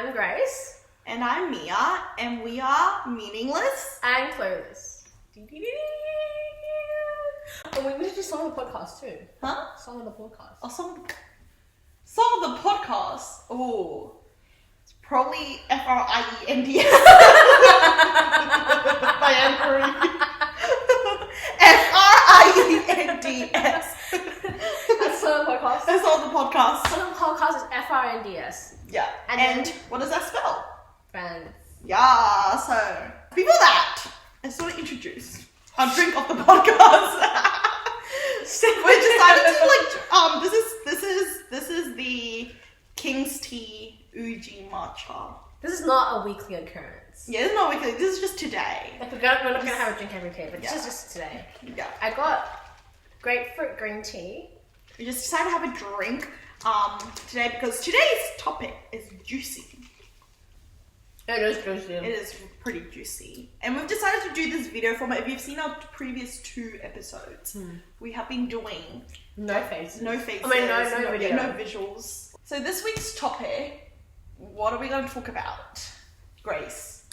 I'm Grace. And I'm Mia, and we are meaningless and clueless. And we should do song of the podcast too. Huh? Song of the podcast. Oh, song of the podcast. Oh, it's probably Friends by Anne-Marie. Friends. That's song of the podcast. That's all the podcast. Song of the podcast is Friends. Yeah. And what does that spell? Friends. Yeah. So before that, I just want to introduce our drink of the podcast. We decided to this is the King's Tea Uji Matcha. This is not a weekly occurrence. Yeah, it's not weekly. This is just today. Like we're not gonna have a drink every day, but this is just today. Yeah. I got grapefruit green tea. We just decided to have a drink today because today's topic is juicy. It is juicy. It is pretty juicy. And we've decided to do this video format. If you've seen our previous 2 episodes, we have been doing no faces. No faces. I mean, no video. No visuals. So this week's topic, what are we going to talk about? Grace.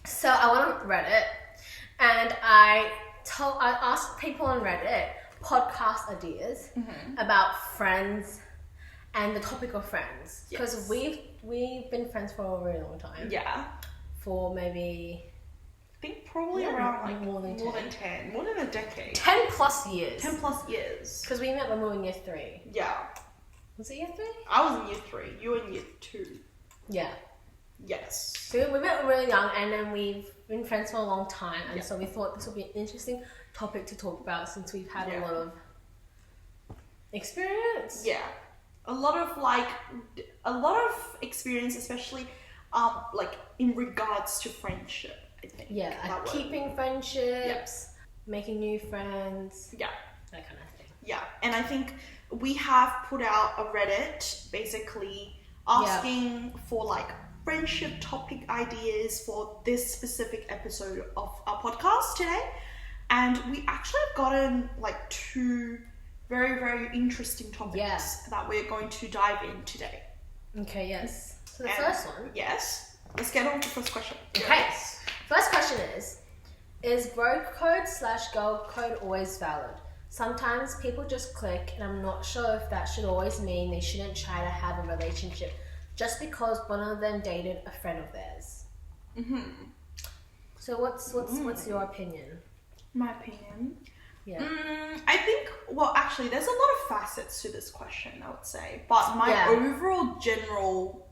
So I went on Reddit and I asked people on Reddit podcast ideas about friends and the topic of friends, because we've been friends for a really long time. Yeah. For maybe I think probably around like more than 10. More than a decade. 10 plus years. 10 plus years. Because we met when we were in year 3. Yeah. Was it year 3? I was in year 3. You were in year 2. Yeah. Yes. So we met when we were really young, and then we've been friends for a long time, and so we thought this would be an interesting topic to talk about since we've had a lot of experience. Yeah. A lot of experience, especially like in regards to friendship, I think. Yeah, like keeping friendships, making new friends. Yeah. That kind of thing. Yeah. And I think we have put out a Reddit basically asking for like friendship topic ideas for this specific episode of our podcast today. And we actually have gotten like 2 very, very interesting topics that we're going to dive in today. Okay, yes. So the first one. Yes. Let's get on to the first question. Okay. First question is bro code / girl code always valid? Sometimes people just click, and I'm not sure if that should always mean they shouldn't try to have a relationship just because one of them dated a friend of theirs. So what's your opinion? My opinion? Yeah. I think, well, actually, there's a lot of facets to this question, I would say. But my overall general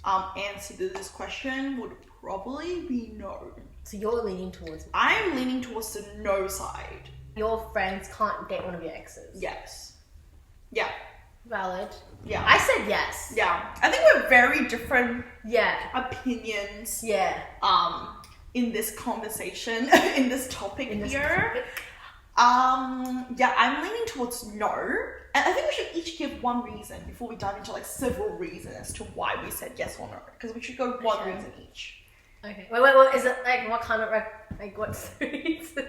answer to this question would probably be no. So you're leaning towards... I'm leaning towards the no side. Your friends can't date one of your exes. Yes. Yeah. Valid. Yeah. I said yes. Yeah. I think we're very different opinions. Yeah. In this conversation, in this topic here. Yeah, I'm leaning towards no. And I think we should each give one reason before we dive into like several reasons as to why we said yes or no. Because we should go one reason each. Okay. Wait, is it like what kind of like what's the reason?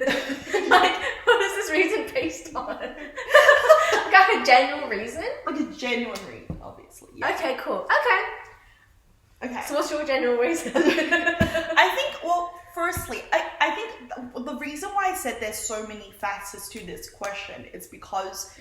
Like what is this reason based on? Like a genuine reason? Like a genuine reason, obviously. Yeah. Okay, cool. Okay. So what's your genuine reason? I think, well, firstly, I think the reason why I said there's so many facets to this question is because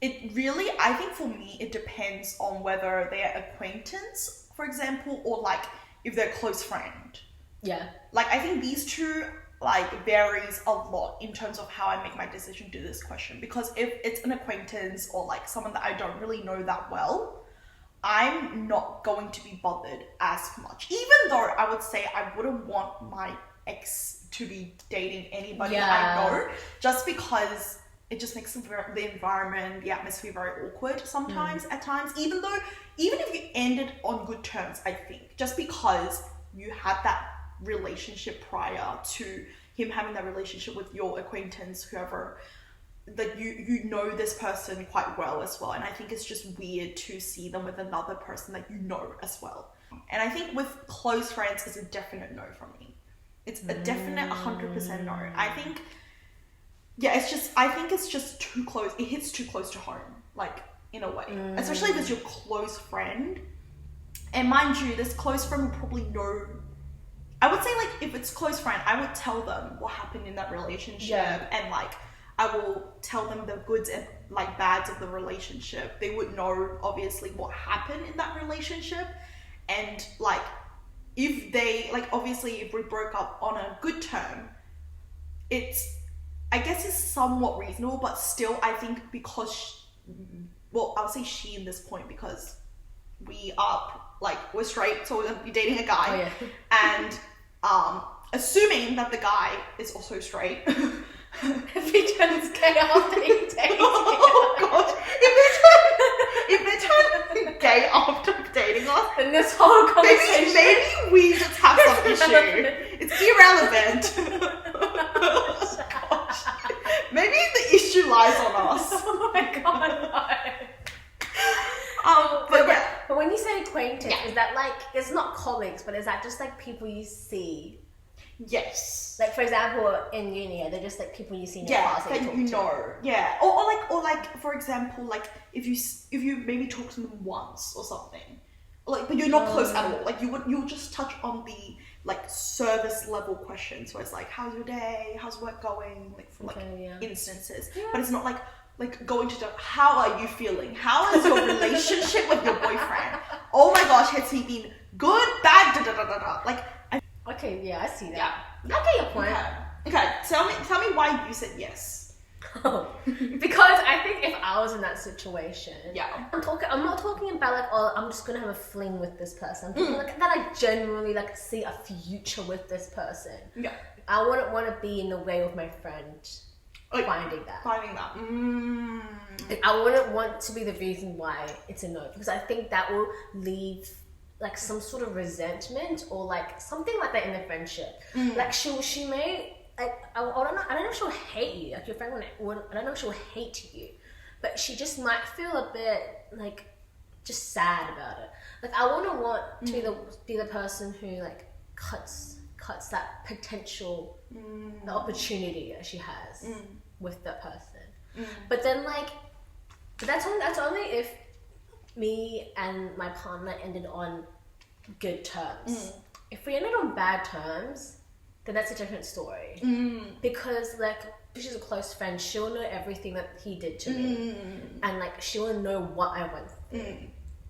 it really, I think for me, it depends on whether they're acquaintance, for example, or like if they're a close friend. Yeah. Like, I think these 2 like varies a lot in terms of how I make my decision to this question. Because if it's an acquaintance or like someone that I don't really know that well, I'm not going to be bothered as much. Even though I would say I wouldn't want my ex to be dating anybody that I know, just because it just makes the environment, the atmosphere very awkward sometimes at times. Even if you ended on good terms, I think, just because you had that relationship prior to him having that relationship with your acquaintance, whoever, that you know this person quite well as well. And I think it's just weird to see them with another person that you know as well. And I think with close friends, it's a definite no from me. It's a definite 100% no. I think it's just too close. It hits too close to home, like in a way, especially if it's your close friend. And mind you, this close friend will probably know. I would say, like, if it's close friend, I would tell them what happened in that relationship, and like I will tell them the goods and like bads of the relationship. They would know obviously what happened in that relationship, and like if they like obviously if we broke up on a good term, I guess it's somewhat reasonable, but still I think because I'll say she in this point because we are like we're straight, so we're gonna be dating a guy, and assuming that the guy is also straight. If he turns gay after he dates oh god! If they turn gay after dating us, then this whole conversation, maybe we just have some issue. It's irrelevant. Gosh. Maybe the issue lies on us. Oh my god, no. But when you say acquaintance, is that like it's not colleagues, but is that just like people you see? Yes. Like for example, in uni, they're just like people you see in your class that you talk to. Yeah. Or like for example, like if you maybe talk to them once or something, like but you're not close at all. Like you'll just touch on the like service level questions where it's like how's your day, how's work going, like for like instances. Yeah. But it's not like going to how are you feeling? How is your relationship with your boyfriend? Oh my gosh, has he been good, bad, da da da da da. Like. Okay, yeah, I see that. Yeah. I get your point. Okay. Tell me why you said yes. Because I think if I was in that situation, I'm not talking about like, oh, I'm just gonna have a fling with this person. I'm talking like that I genuinely like see a future with this person. Yeah. I wouldn't want to be in the way of my friend finding that. Like, I wouldn't want to be the reason why it's a no, because I think that will leave like some sort of resentment or like something like that in the friendship. Like she may like I don't know if she'll hate you, like your friend wouldn't, I don't know if she'll hate you, but she just might feel a bit like just sad about it. Like I wouldn't want to be the person who like cuts that potential the opportunity that she has with that person. But then like that's only if me and my partner ended on good terms. If we ended on bad terms, then that's a different story. Because like if she's a close friend, she'll know everything that he did to me, and like she'll know what I went through.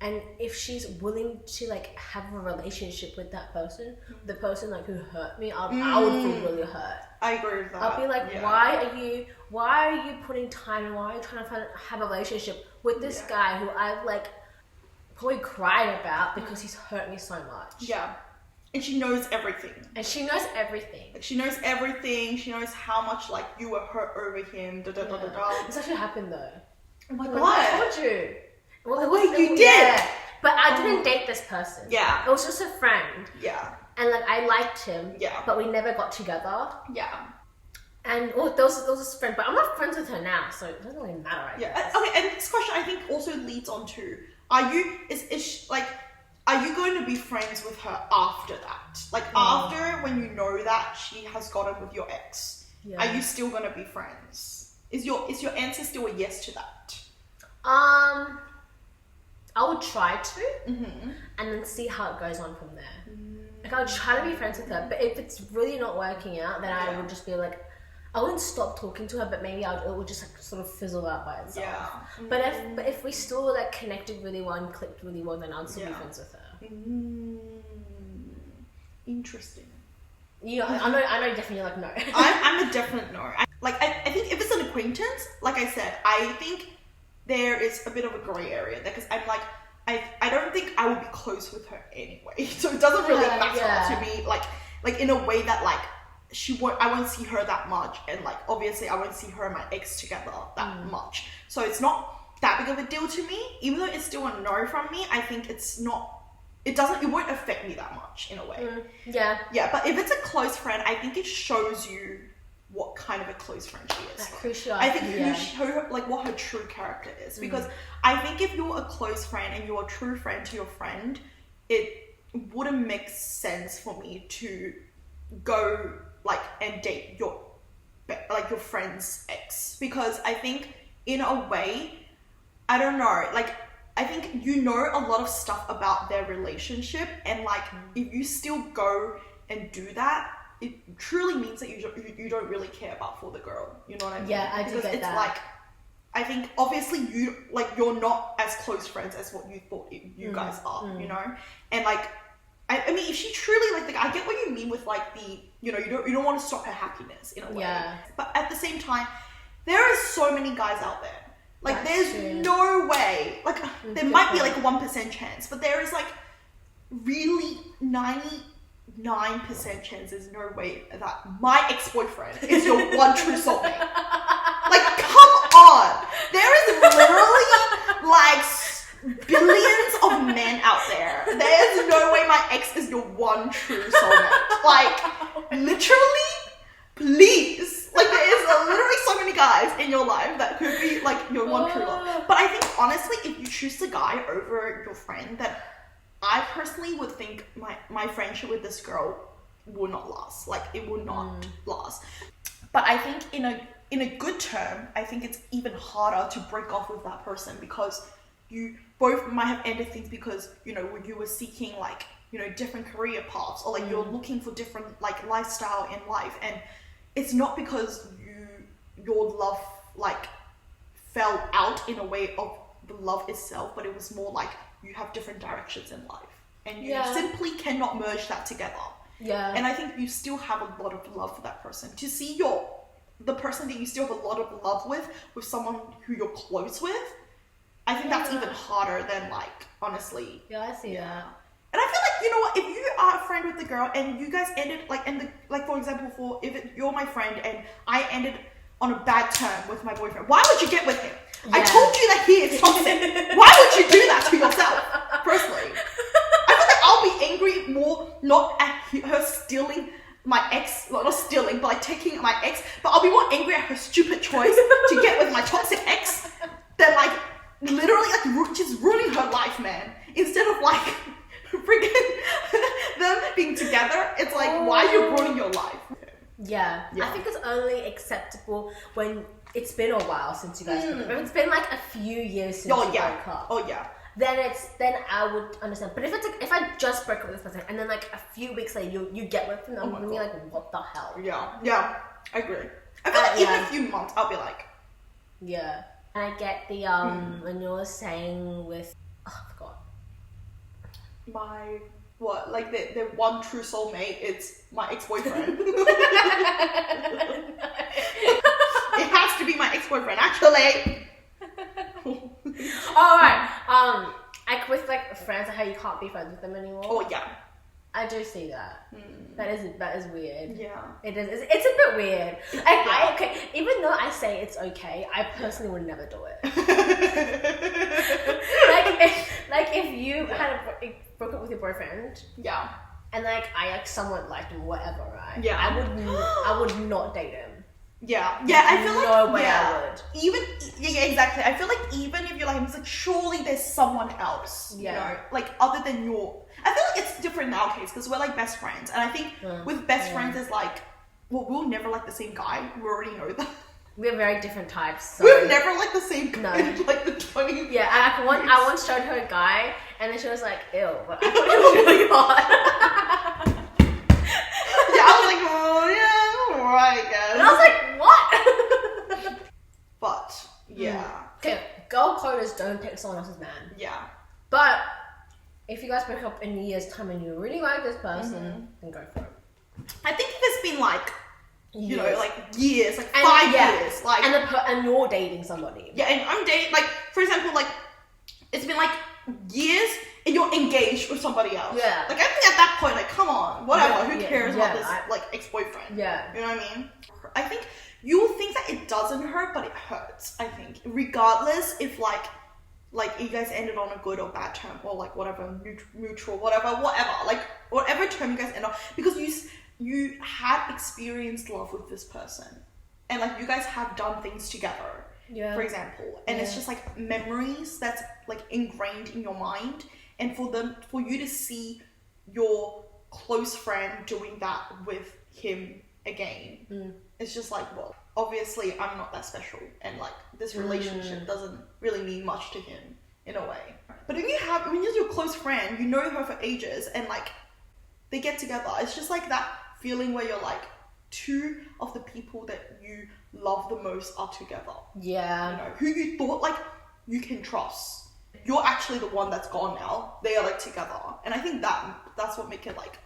And if she's willing to like have a relationship with that person, the person like who hurt me, I would feel really hurt. I agree with that. I'll be like, why are you putting time and why are you trying to have a relationship with this guy who I've like probably cried about because he's hurt me so much. Yeah. And she knows everything. Like she knows everything. She knows how much like you were hurt over him. Da da da da da. This actually happened though. Oh my god. I told you. Well, wait, you did? Yeah. But I didn't date this person. Yeah. It was just a friend. Yeah. And like I liked him. Yeah. But we never got together. Yeah. And there was this friend, but I'm not friends with her now, so it doesn't really matter. I guess. Okay, and this question I think also leads on to: are you going to be friends with her after that? Like after when you know that she has gotten with your ex, are you still going to be friends? Is your answer still a yes to that? I would try to, and then see how it goes on from there. Like I would try to be friends with her, but if it's really not working out, then I would just be like, I wouldn't stop talking to her, but maybe it would just like sort of fizzle out by itself. Yeah. But if we still like connected really well and clicked really well, then I'd still be friends with her. Interesting. You know, I know definitely like no. I'm a definite no. I think if it's an acquaintance, like I said, I think there is a bit of a grey area there because I'm like, I don't think I would be close with her anyway, so it doesn't really matter to me. Like in a way that like I won't see her that much, and like obviously I won't see her and my ex together that much. So it's not that big of a deal to me, even though it's still a no from me. I think it won't affect me that much in a way. Yeah. But if it's a close friend, I think it shows you what kind of a close friend she is. I think like what her true character is, because I think if you're a close friend and you're a true friend to your friend, it wouldn't make sense for me to go like and date your friend's ex, because I think in a way, I don't know, like I think you know a lot of stuff about their relationship, and like if you still go and do that, it truly means that you don't really care about for the girl. You know what I mean? Yeah, I do get that. Like, I think obviously you're not as close friends as what you thought you guys are, you know? And like, I mean, if she truly like, I get what you mean with like the, you know, you don't want to stop her happiness in a way. Yeah. But at the same time, there are so many guys out there. Like, That's there's true. no way. Like, there might be like a 1% chance, but there is like really 99% chance there's no way that my ex-boyfriend is your one true soulmate. Like, come on. There is literally like billions of men out there. There's no way my ex is your one true soulmate. Like, literally, please. Like, there is literally so many guys in your life that could be like your one true love. But I think honestly, if you choose the guy over your friend, then I personally would think my friendship with this girl will not last. Like, it will not last. But I think in a good term, I think it's even harder to break off with that person, because you both might have ended things because, you know, you were seeking like, you know, different career paths, or like you're looking for different like lifestyle in life, and it's not because your love like fell out in a way of the love itself, but it was more like you have different directions in life, and you simply cannot merge that together. Yeah. And I think you still have a lot of love for that person. To see the person that you still have a lot of love with someone who you're close with, I think that's even harder than like, honestly. Yeah, I see that. And I feel like, you know what, if you are a friend with the girl and you guys ended like, like for example, you're my friend and I ended on a bad term with my boyfriend, why would you get with him? Yeah. I told you that he is toxic. Why would you do that to yourself? Personally, I feel like I'll be angry more not at her stealing my ex, not stealing, but like taking my ex, but I'll be more angry at her stupid choice to get with my toxic ex than like literally like just ruining her life, man. Instead of like freaking them being together, it's like, why are you ruining your life? Yeah. I think it's only acceptable when it's been a while since you guys broke up. If it's been like a few years since you broke up. Oh yeah. Then I would understand. But if it's like, if I just broke up with this person and then like a few weeks later you get with them, I'm gonna be like, what the hell? Yeah, I agree. I feel like even a few months, I'll be like, yeah. And I get the when you were saying with, I forgot. My what? Like the one true soulmate, it's my ex-boyfriend. It has to be my ex-boyfriend, actually. Alright. Like with like friends, how you can't be friends with them anymore. Oh yeah. I do see that. That is weird. Yeah. It is. It's a bit weird. Okay, even though I say it's okay, I personally would never do it. if you had broke up with your boyfriend. Yeah. And like I like somewhat liked him, whatever, right? Yeah. I would not date him. Yeah. Yeah. I feel like no way I would. Even exactly. I feel like even if you're like, it's like surely there's someone else. Yeah. You know, like other than your. I feel like it's different in our case because we're like best friends, and I think with best friends it's like, well, we'll never like the same guy. We already know that. We're very different types. So. We've never like the same guy in like the 20 Yeah, I once showed her a guy, and then she was like, ew, but I thought it was really hot. Yeah, I was like, oh yeah, alright, guys. And I was like, what? But yeah. Okay, girl coders don't take someone else's man. Yeah. But if you guys break up in a year's time and you really like this person, then go for it. I think if it's been like, you know, like years, like and, 5 years, like, and you're dating somebody. Yeah, and I'm dating, like, for example, like, it's been like years and you're engaged with somebody else. Yeah. Like, I think at that point, like, come on, whatever, who cares about this, like, ex-boyfriend? Yeah. You know what I mean? I think you will think that it doesn't hurt, but it hurts, I think. Regardless if, like you guys ended on a good or bad term, or, like, whatever, mutual, whatever, like, whatever term you guys end on, because you have experienced love with this person, and like you guys have done things together, for example, and it's just like memories that's like ingrained in your mind, and for you to see your close friend doing that with him again, it's just like, well, obviously I'm not that special, and like this relationship doesn't really mean much to him in a way. But when you're your close friend, you know her for ages, and like they get together, it's just like that feeling where you're like, two of the people that you love the most are together. Yeah. You know, who you thought like you can trust. You're actually the one that's gone now. They are like together. And I think that's what makes it like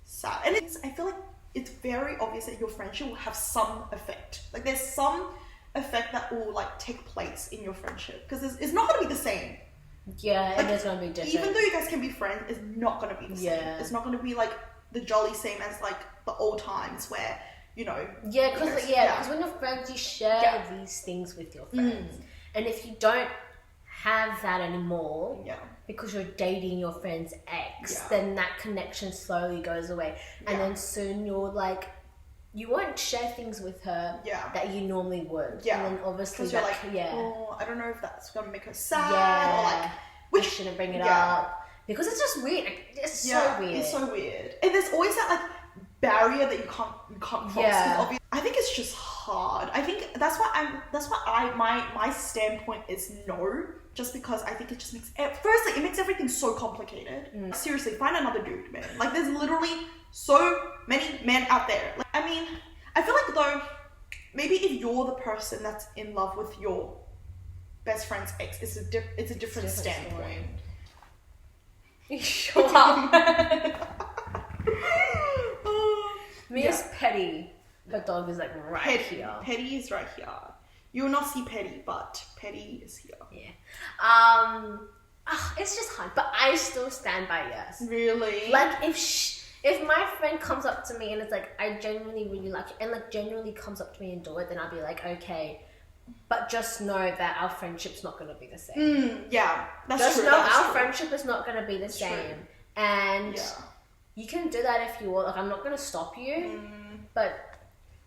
sad. And I feel like it's very obvious that your friendship will have some effect. Like there's some effect that will like take place in your friendship. Because it's not going to be the same. Yeah, like, it is going to be different. Even though you guys can be friends, it's not going to be the same. Yeah. It's not going to be like the jolly same as like the old times where, you know. Yeah, because when you're friends, you share these things with your friends. And if you don't have that anymore, because you're dating your friend's ex, then that connection slowly goes away. And then soon you're like, you won't share things with her that you normally would. Yeah. And then obviously you're like, oh, I don't know if that's going to make her sad. Or like, we shouldn't bring it up. Because it's just weird. It's so weird. It's so weird. And there's always that like barrier that you can't cross. Yeah. I think it's just hard. I think that's why my standpoint is no. Just because I think it just makes firstly it makes everything so complicated. Seriously, find another dude, man. Like there's literally so many men out there. Like, I mean, I feel like though maybe if you're the person that's in love with your best friend's ex, it's a different standpoint. Shut up. Mia's petty. Her dog is like right here. Petty is right here. You will not see Petty, but Petty is here. Yeah. It's just hard, but I still stand by yes. Really? Like if my friend comes up to me and it's like I genuinely really like it, and like genuinely comes up to me and do it, then I'll be like, okay. But just know that our friendship's not going to be the same. Yeah, that's just true. Just know our friendship is not going to be the same. And you can do that if you want. Like, I'm not going to stop you, but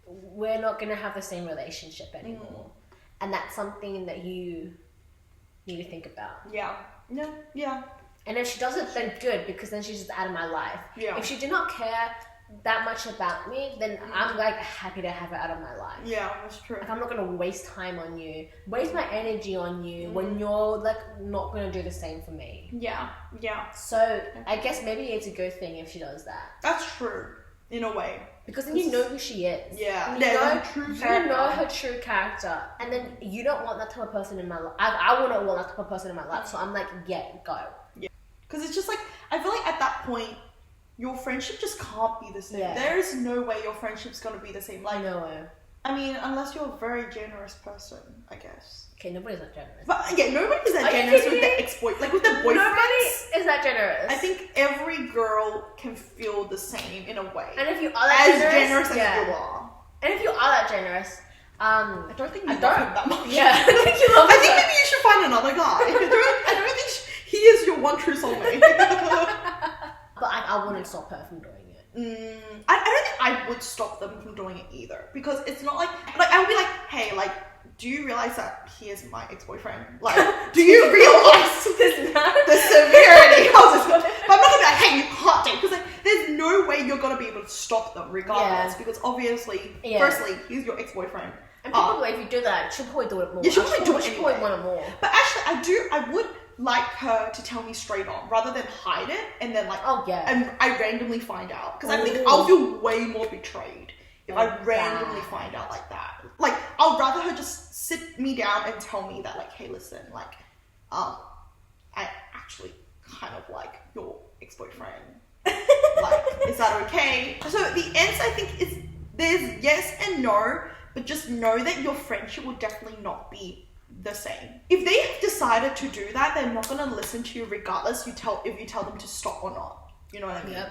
we're not going to have the same relationship anymore. And that's something that you need to think about. Yeah. And if she does it, then good, because then she's just out of my life. Yeah. If she did not care that much about me, then I'm like happy to have her out of my life. Yeah, that's true. Like I'm not gonna waste time on you, waste my energy on you when you're like not gonna do the same for me. Yeah. So I guess maybe it's a good thing if she does that. That's true, in a way. Because then you know who she is. Yeah. You know her true character, and then you don't want that type of person in my life. I wouldn't want that type of person in my life. So I'm like, go. Yeah. Because it's just like I feel like at that point, your friendship just can't be the same. Yeah. There is no way your friendship's gonna be the same. Like, no way. I mean, unless you're a very generous person, I guess. Okay, nobody's that generous. But yeah, nobody's that generous with their ex-boy, like with their boyfriends. Nobody is that generous. I think every girl can feel the same in a way. And if you are that generous as you are. And if you are that generous, I don't think you love him that much. Yeah, I think you love him. I think maybe you should find another guy. I don't think he is your one true soulmate. But I wouldn't stop her from doing it. I don't think I would stop them from doing it either, because it's not like I would be like, hey, like, do you realize that he is my ex-boyfriend? Like, do you realize the severity of this? But I'm not gonna be like, hey, you can't date, because like, there's no way you're gonna be able to stop them regardless, because obviously, firstly, he's your ex-boyfriend. And probably if you do that, she'll probably do it more. Yeah, she'll probably do it anyway. She'll probably want it more. But actually, I would like her to tell me straight on, rather than hide it and then like, and I randomly find out, because I think I'll feel way more betrayed if I randomly find out like that. Like, I'll rather her just sit me down and tell me that, like, hey, listen, like, I actually kind of like your ex-boyfriend. Like, is that okay? So the answer, I think, is there's yes and no, but just know that your friendship will definitely not be the same. If they have decided to do that, they're not gonna listen to you regardless if you tell them to stop or not. You know what I mean? Yep.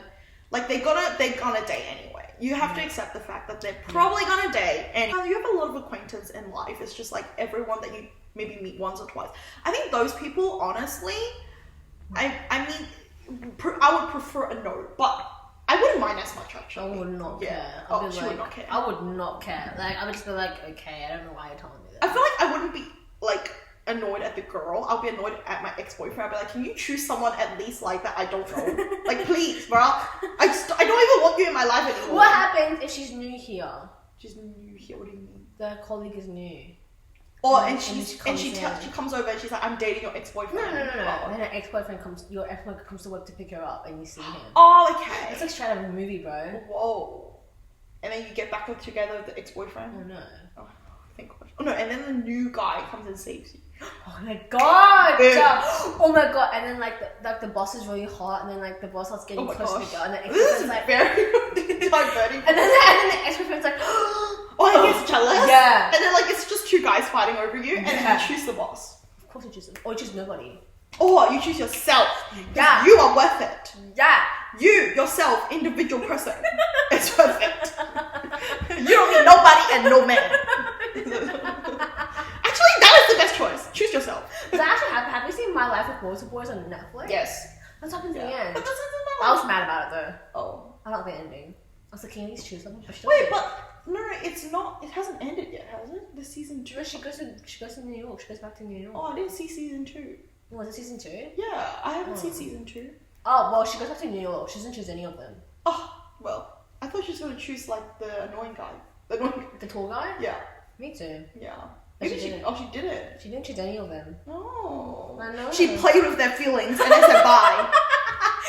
Like they're gonna date anyway. You have to accept the fact that they're probably gonna date, and you have a lot of acquaintance in life. It's just like everyone that you maybe meet once or twice. I think those people, honestly, I mean, I would prefer a no, but I wouldn't mind as much actually. I would not care. She would not care. I would not care. Like I would just be like, okay, I don't know why you're telling me that. I feel like I wouldn't be like annoyed at the girl. I'll be annoyed at my ex-boyfriend. I'll be like, can you choose someone at least like that I don't know? Like, please, bro. I don't even want you in my life anymore. What happens if she's new here? She's new here? What do you mean? The colleague is new. Or And she comes in. comes over and she's like, I'm dating your ex-boyfriend. No. Oh. Then your ex-boyfriend comes to work to pick her up, and you see him. Oh, okay. It's like straight out of a movie, bro. Whoa. And then you get back together with the ex-boyfriend. Oh no. Oh, thank God. Oh no, and then the new guy comes and saves you. Oh my god! Yeah. Oh my god! And then like the boss is really hot, and then like the boss starts getting close to the girl, and the This is ex-boyfriend's like very diverting. and then the ex-boyfriend's like Oh, he gets jealous. Yeah. And then like it's just two guys fighting over you, and then you choose the boss. Of course you choose them. Or you choose nobody. Or you choose yourself. Yeah. You are worth it. Yeah. You, yourself, individual person, is worth it. You don't need nobody and no man. Actually, that is the best choice. Choose yourself. Does that actually happen? Have you seen My Life with Boys on Netflix? Yes. That's happened in the Yeah. end. But this isn't I was mad about it though. Oh. I don't like the ending. I was like, can you at least choose something? Wait, but no, it's not. It hasn't ended yet, has it? The season 2. No, she goes to New York. She goes back to New York. Oh, I didn't see season 2. Was it season 2? Yeah, I haven't seen season 2. Oh, well, she goes back to New York. She doesn't choose any of them. Oh, well, I thought she was gonna choose like the annoying guy. The annoying. The tall guy? Yeah, Me too. yeah. But Maybe she didn't. Oh, she didn't. She didn't choose any of them. No. I know. She played with their feelings and then said bye.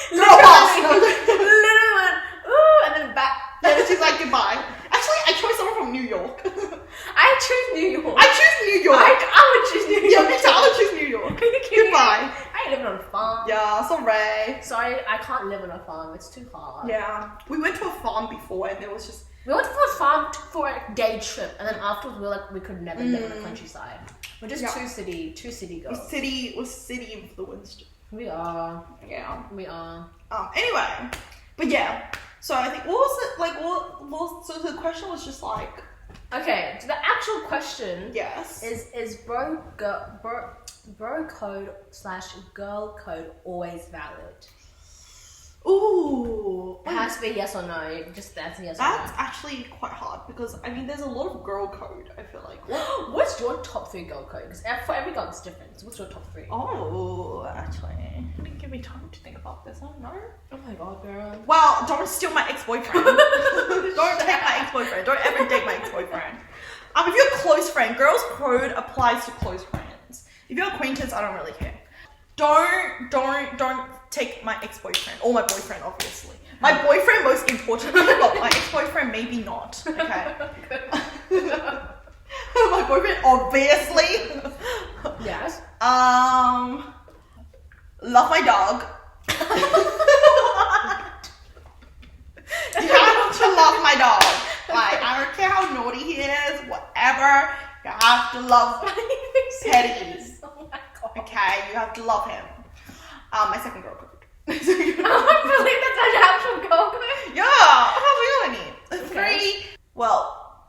Girl Literally. boss. Literally went, ooh, and then back. And then she's like goodbye. Actually, I chose someone from New York. I choose New York. I choose New York. I would choose New Yeah, York. me too. I would choose New York. Are you kidding me? Goodbye. I ain't living on a farm. Yeah, sorry. Sorry, I can't live on a farm. It's too hard. Yeah, we went to a farm before and there was just We went for a farm for a day trip, and then afterwards we were like, we could never live in the countryside. We're just Yeah. two city girls. city influenced. We are. Yeah. We are. Anyway, but yeah. So I think what was it like? So the question was just like, Okay, so the actual question yes, is bro code / girl code always valid? ooh, It has to be yes or no. Just that's yes that's or no. actually quite hard because I mean, there's a lot of girl code. I feel like. What's your top 3 girl code? Because for every girl it's different. So what's your top 3? Oh, actually, you didn't give me time to think about this. I don't know. Oh my god, girl. Well, don't steal my ex-boyfriend. Don't take my ex-boyfriend. Don't ever date my ex-boyfriend. If you're a close friend, girls' code applies to close friends. If you're acquaintance, I don't really care. Don't take my ex-boyfriend or my boyfriend, obviously. My boyfriend most importantly, but my ex-boyfriend maybe not. Okay. My boyfriend obviously. Yes. Love my dog. You have to love my dog. Like, I don't care how naughty he is, whatever. You have to love Teddy. Oh my god. Okay, you have to love him. My second girl code. I believe that's an actual girl code. Yeah, I have really. Okay. 3. Well,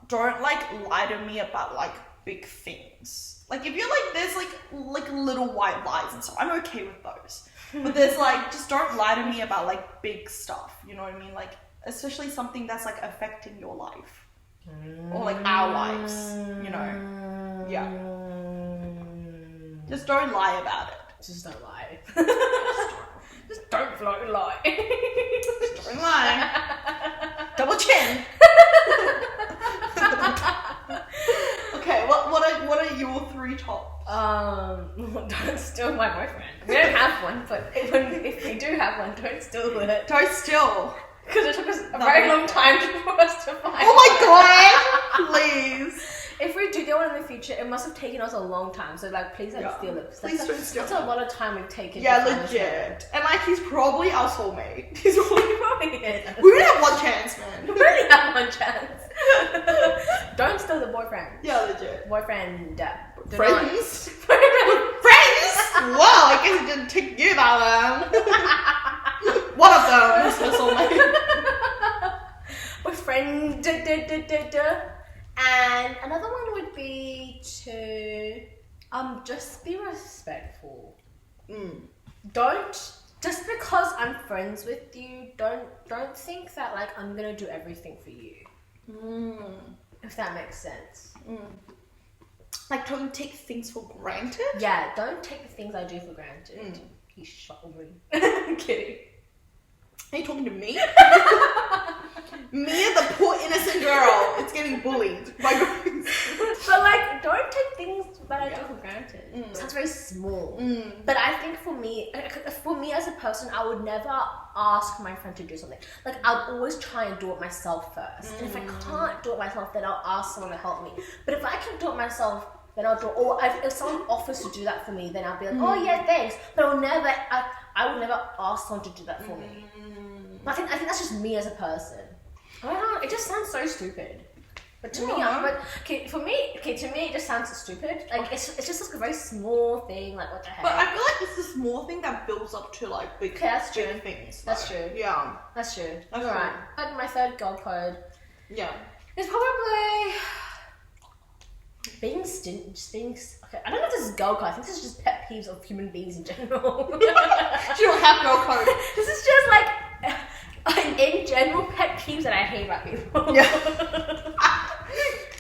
don't like lie to me about like big things. Like if you're like there's like little white lies and stuff, I'm okay with those. But there's like just don't lie to me about like big stuff. You know what I mean? Like especially something that's like affecting your life or like our lives. You know? Yeah. Just don't lie about it. Just don't lie. Just don't float lie. Just don't lie. Double chin. Okay, what are your 3 top? Don't steal my boyfriend. We don't have one, but if we do have one, don't steal it. Don't steal. Because it took us a very long time for us to find Oh my god! Please. If we do get one in the future, it must have taken us a long time. So like, please don't steal it. Please don't steal That's it. a lot of time we've taken. Yeah, to find this legit. And like, he's probably our soulmate. He's probably. one. Probably is. We only have one chance, man. We only have one chance. Don't steal the boyfriend. Yeah, legit. Boyfriend. Do Friends? not- Friends? Well, I guess it didn't take you that long. One of them is the soulmate. Boyfriend. And another one would be to just be respectful. Don't just because I'm friends with you, don't think that like I'm gonna do everything for you. If that makes sense. Like, don't take things for granted? Yeah, don't take the things I do for granted. You shot me. I'm kidding. Are you talking to me? Me, the poor innocent girl, it's getting bullied by guys. But like, don't take things that I do for granted. It sounds very small. But I think for me as a person, I would never ask my friend to do something. Like, I'll always try and do it myself first. And if I can't do it myself, then I'll ask someone to help me. But if I can do it myself, then I'll do it. Or if someone offers to do that for me, then I'll be like, oh yeah, thanks. But I would never ask someone to do that for me. But I think that's just me as a person. I don't know, it just sounds so stupid. But to me, to me, it just sounds stupid. Like, it's just like a very small thing. Like, what the heck? But I feel like it's a small thing that builds up to like big, that's true. big things. That's true. Yeah. That's true. That's Alright. But my third girl code. Yeah. Is probably being stingy. Okay, I don't know if this is girl code. I think this is just pet peeves of human beings in general. She don't have girl code. This is just like in general pet peeves that I hate about people. Yeah.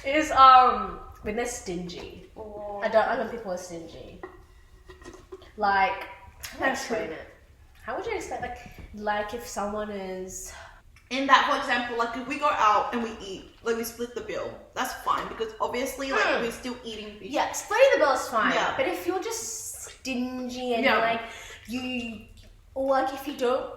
Is when they're stingy. I don't like when people are stingy. Like, how do I explain it? How would you expect like if someone is in that, for example, like if we go out and we eat, like we split the bill, that's fine because obviously like we're still eating. Yeah, splitting the bill is fine. Yeah. But if you're just stingy and you're like or like if you don't,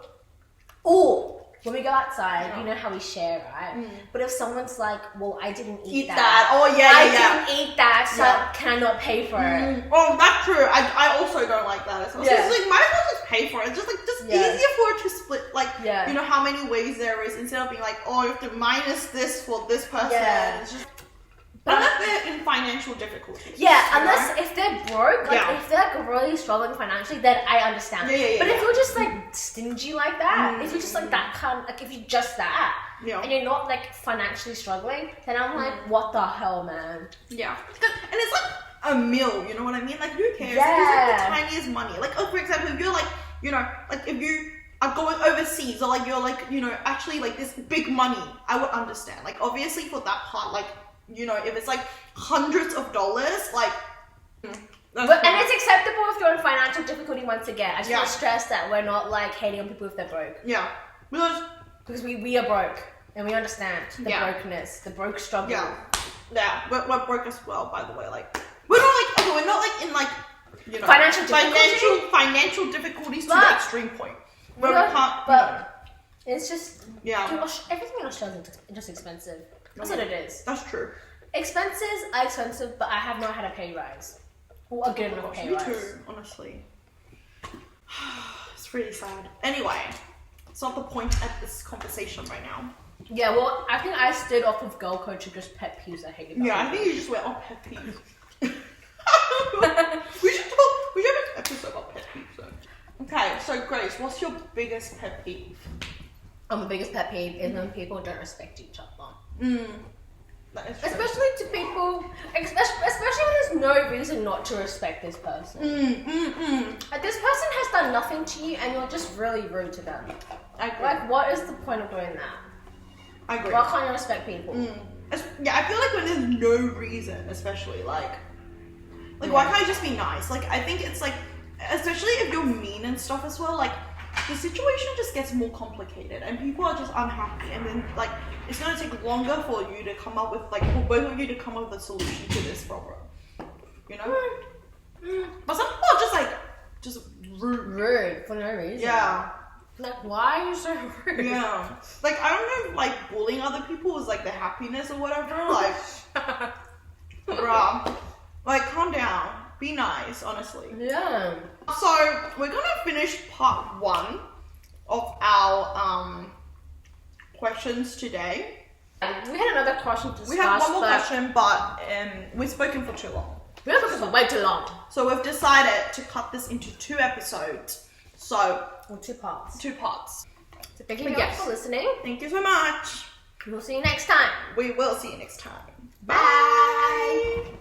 or when we go outside, you know how we share, right? But if someone's like, well, I didn't eat that. Oh yeah, I didn't eat that, so can I not pay for it? Oh, that's true. I also don't like that. So it's like, might as well just pay for it. Just easier for it to split, like, you know how many ways there is, instead of being like, oh, you have to minus this for this person. Yeah. It's just, unless they're in financial difficulties. Yeah, unless if they're broke, like if they're like really struggling financially, then I understand. But if you're just like stingy like that, if you're just like that kind, like if you're just that, and you're not like financially struggling, then I'm like, what the hell, man? Yeah, and it's like a meal. You know what I mean? Like, who cares? Yeah. It's like the tiniest money. Like, oh, for example, if you're like, you know, like if you are going overseas or like you're like, you know, actually like this big money, I would understand. Like, obviously for that part, like, you know, if it's like hundreds of dollars, like. And it's acceptable if you're in financial difficulty once again. I just want to stress that we're not like hating on people if they're broke. Yeah. Because we are broke and we understand the brokenness, the broke struggle. Yeah. We're broke as well, by the way. Like, we're not like, okay, we're not like in like, you know, financial difficulties to the extreme point. Where we can't, but it's just, dude, everything in Australia is just expensive. That's what it is. That's true. Expenses are expensive, but I have not had a pay rise. Or a good enough pay rise. Me too, honestly. It's really sad. Anyway, it's not the point at this conversation right now. Yeah, well, I think I stood off of girl code to just pet peeves I hate about I think you just went on pet peeves. we should have an episode about pet peeves though. Okay, so Grace, what's your biggest pet peeve? My biggest pet peeve is when people don't respect each other. Especially to people, especially when there's no reason not to respect this person. Like, this person has done nothing to you and you're just really rude to them. I agree. Like, what is the point of doing that? I agree. Why can't you respect people? Yeah, I feel like when there's no reason, especially like why can't you just be nice? Like, I think it's like, especially if you're mean and stuff as well, like, the situation just gets more complicated and people are just unhappy, and then like it's gonna take longer for you to come up with like for both of you to come up with a solution to this problem. You know? But some people are just rude for no reason. Yeah. Like, why are you so rude? Yeah. Like, I don't know if like bullying other people is like the happiness or whatever. Like, bruh. Like, calm down. Be nice, honestly. Yeah. So, we're gonna finish part 1 of our questions today. We had another question to discuss. We have one more question, but we've spoken for too long. We have spoken for way too long. So, we've decided to cut this into 2 episodes. So, 2 parts. 2 parts. So, thank you guys for listening. Thank you so much. We'll see you next time. We will see you next time. Bye.